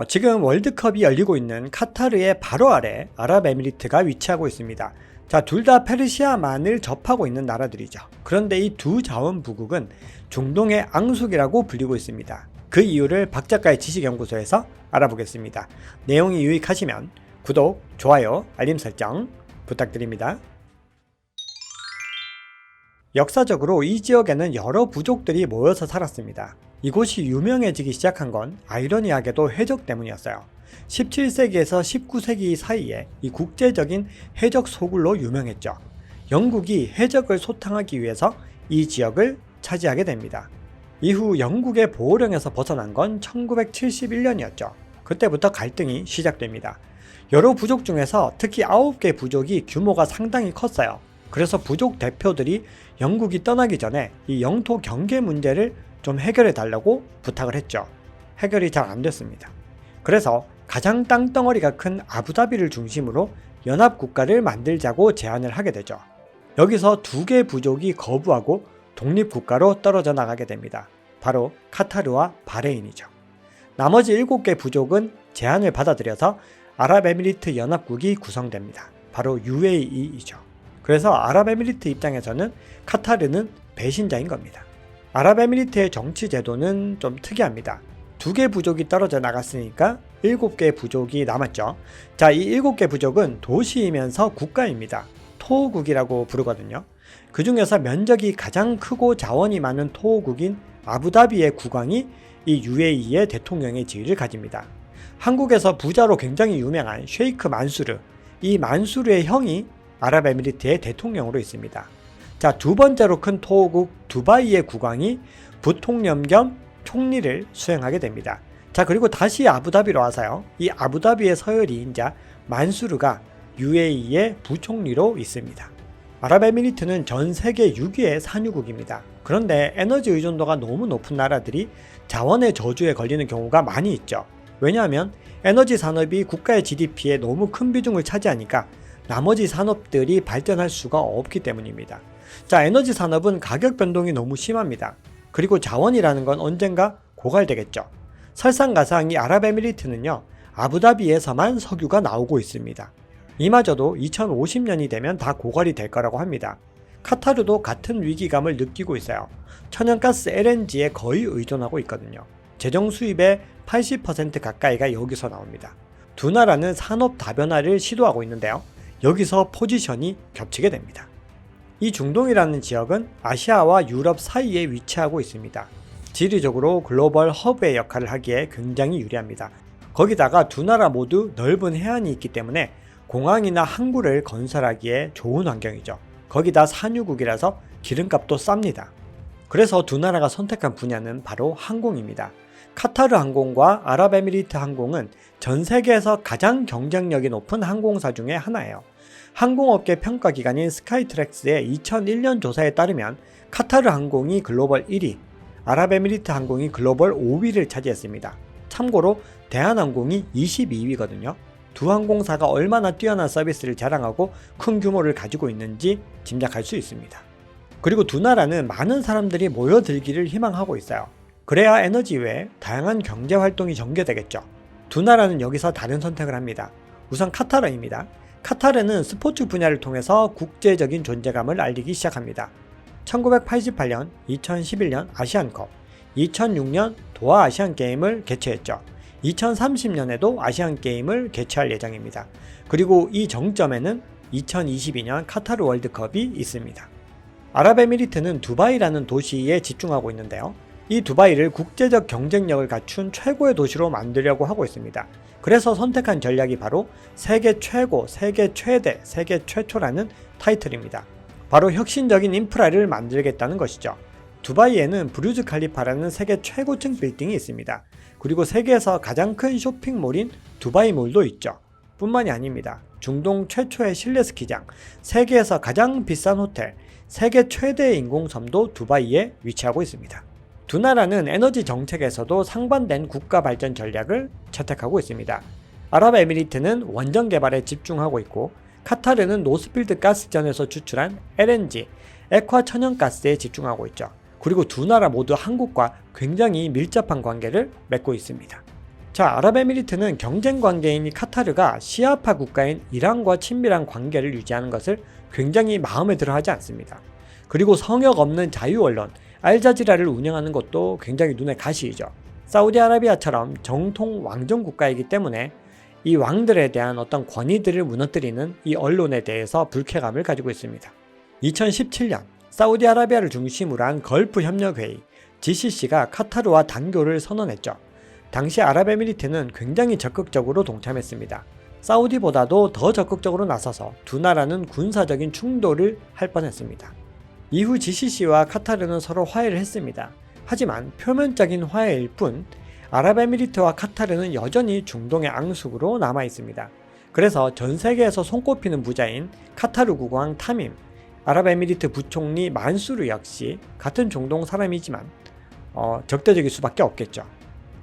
지금 월드컵이 열리고 있는 카타르의 바로 아래 아랍에미리트가 위치하고 있습니다. 자, 둘 다 페르시아만을 접하고 있는 나라들이죠. 그런데 이 두 자원부국은 중동의 앙숙이라고 불리고 있습니다. 그 이유를 박 작가의 지식연구소에서 알아보겠습니다. 내용이 유익하시면 구독, 좋아요, 알림 설정 부탁드립니다. 역사적으로 이 지역에는 여러 부족들이 모여서 살았습니다. 이곳이 유명해지기 시작한 건 아이러니하게도 해적 때문이었어요. 17세기에서 19세기 사이에 이 국제적인 해적 소굴로 유명했죠. 영국이 해적을 소탕하기 위해서 이 지역을 차지하게 됩니다. 이후 영국의 보호령에서 벗어난 건 1971년이었죠. 그때부터 갈등이 시작됩니다. 여러 부족 중에서 특히 9개 부족이 규모가 상당히 컸어요. 그래서 부족 대표들이 영국이 떠나기 전에 이 영토 경계 문제를 좀 해결해 달라고 부탁을 했죠. 해결이 잘 안 됐습니다. 그래서 가장 땅덩어리가 큰 아부다비를 중심으로 연합국가를 만들자고 제안을 하게 되죠. 여기서 2개 부족이 거부하고 독립국가로 떨어져 나가게 됩니다. 바로 카타르와 바레인이죠. 나머지 7개 부족은 제안을 받아들여서 아랍에미리트 연합국이 구성됩니다. 바로 UAE이죠. 그래서 아랍에미리트 입장에서는 카타르는 배신자인 겁니다. 아랍에미리트의 정치 제도는 좀 특이합니다. 2개 부족이 떨어져 나갔으니까 7개 부족이 남았죠. 자, 이 7개 부족은 도시이면서 국가입니다. 토호국이라고 부르거든요. 그 중에서 면적이 가장 크고 자원이 많은 토호국인 아부다비의 국왕이 이 UAE의 대통령의 지위를 가집니다. 한국에서 부자로 굉장히 유명한 셰이크 만수르, 이 만수르의 형이 아랍에미리트의 대통령으로 있습니다. 자, 두 번째로 큰 토호국 두바이의 국왕이 부통령 겸 총리를 수행하게 됩니다. 자, 그리고 다시 아부다비로 와서요. 이 아부다비의 서열이인자 만수르가 UAE의 부총리로 있습니다. 아랍에미리트는 전 세계 6위의 산유국입니다. 그런데 에너지 의존도가 너무 높은 나라들이 자원의 저주에 걸리는 경우가 많이 있죠. 왜냐하면 에너지 산업이 국가의 GDP에 너무 큰 비중을 차지하니까 나머지 산업들이 발전할 수가 없기 때문입니다. 자, 에너지 산업은 가격 변동이 너무 심합니다. 그리고 자원이라는 건 언젠가 고갈되겠죠. 설상가상 이 아랍에미리트는요, 아부다비에서만 석유가 나오고 있습니다. 이마저도 2050년이 되면 다 고갈이 될 거라고 합니다. 카타르도 같은 위기감을 느끼고 있어요. 천연가스 LNG에 거의 의존하고 있거든요. 재정 수입의 80% 가까이가 여기서 나옵니다. 두 나라는 산업 다변화를 시도하고 있는데요. 여기서 포지션이 겹치게 됩니다. 이 중동이라는 지역은 아시아와 유럽 사이에 위치하고 있습니다. 지리적으로 글로벌 허브의 역할을 하기에 굉장히 유리합니다. 거기다가 두 나라 모두 넓은 해안이 있기 때문에 공항이나 항구를 건설하기에 좋은 환경이죠. 거기다 산유국이라서 기름값도 쌉니다. 그래서 두 나라가 선택한 분야는 바로 항공입니다. 카타르 항공과 아랍에미리트 항공은 전 세계에서 가장 경쟁력이 높은 항공사 중에 하나예요. 항공업계 평가기관인 스카이트랙스의 2001년 조사에 따르면 카타르 항공이 글로벌 1위, 아랍에미리트 항공이 글로벌 5위를 차지했습니다. 참고로 대한항공이 22위거든요. 두 항공사가 얼마나 뛰어난 서비스를 자랑하고 큰 규모를 가지고 있는지 짐작할 수 있습니다. 그리고 두 나라는 많은 사람들이 모여들기를 희망하고 있어요. 그래야 에너지 외에 다양한 경제활동이 전개되겠죠. 두 나라는 여기서 다른 선택을 합니다. 우선 카타르입니다. 카타르는 스포츠 분야를 통해서 국제적인 존재감을 알리기 시작합니다. 1988년, 2011년 아시안컵, 2006년 도하 아시안게임을 개최했죠. 2030년에도 아시안게임을 개최할 예정입니다. 그리고 이 정점에는 2022년 카타르 월드컵이 있습니다. 아랍에미리트는 두바이라는 도시에 집중하고 있는데요. 이 두바이를 국제적 경쟁력을 갖춘 최고의 도시로 만들려고 하고 있습니다. 그래서 선택한 전략이 바로 세계 최고, 세계 최대, 세계 최초라는 타이틀입니다. 바로 혁신적인 인프라를 만들겠다는 것이죠. 두바이에는 부르즈 칼리파라는 세계 최고층 빌딩이 있습니다. 그리고 세계에서 가장 큰 쇼핑몰인 두바이몰도 있죠. 뿐만이 아닙니다. 중동 최초의 실내 스키장, 세계에서 가장 비싼 호텔, 세계 최대의 인공섬도 두바이에 위치하고 있습니다. 두 나라는 에너지 정책에서도 상반된 국가 발전 전략을 채택하고 있습니다. 아랍에미리트는 원전 개발에 집중하고 있고 카타르는 노스필드 가스전에서 추출한 LNG, 액화 천연가스에 집중하고 있죠. 그리고 두 나라 모두 한국과 굉장히 밀접한 관계를 맺고 있습니다. 자, 아랍에미리트는 경쟁 관계인 이 카타르가 시아파 국가인 이란과 친밀한 관계를 유지하는 것을 굉장히 마음에 들어 하지 않습니다. 그리고 성역 없는 자유 언론 알자지라를 운영하는 것도 굉장히 눈에 가시이죠. 사우디아라비아처럼 정통 왕정 국가이기 때문에 이 왕들에 대한 어떤 권위들을 무너뜨리는 이 언론에 대해서 불쾌감을 가지고 있습니다. 2017년 사우디아라비아를 중심으로 한 걸프 협력회의 GCC가 카타르와 단교를 선언했죠. 당시 아랍에미리트는 굉장히 적극적으로 동참했습니다. 사우디보다도 더 적극적으로 나서서 두 나라는 군사적인 충돌을 할 뻔했습니다. 이후 GCC와 카타르는 서로 화해를 했습니다. 하지만 표면적인 화해일 뿐 아랍에미리트와 카타르는 여전히 중동의 앙숙으로 남아 있습니다. 그래서 전 세계에서 손꼽히는 부자인 카타르 국왕 타밈, 아랍에미리트 부총리 만수르 역시 같은 중동 사람이지만 적대적일 수밖에 없겠죠.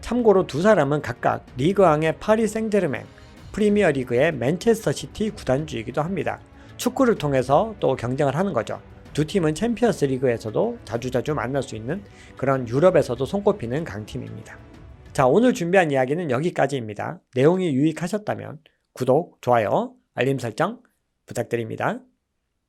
참고로 두 사람은 각각 리그왕의 파리 생제르맹, 프리미어리그의 맨체스터 시티 구단주이기도 합니다. 축구를 통해서 또 경쟁을 하는 거죠. 두 팀은 챔피언스 리그에서도 자주자주 만날 수 있는 그런 유럽에서도 손꼽히는 강팀입니다. 자, 오늘 준비한 이야기는 여기까지입니다. 내용이 유익하셨다면 구독, 좋아요, 알림 설정 부탁드립니다.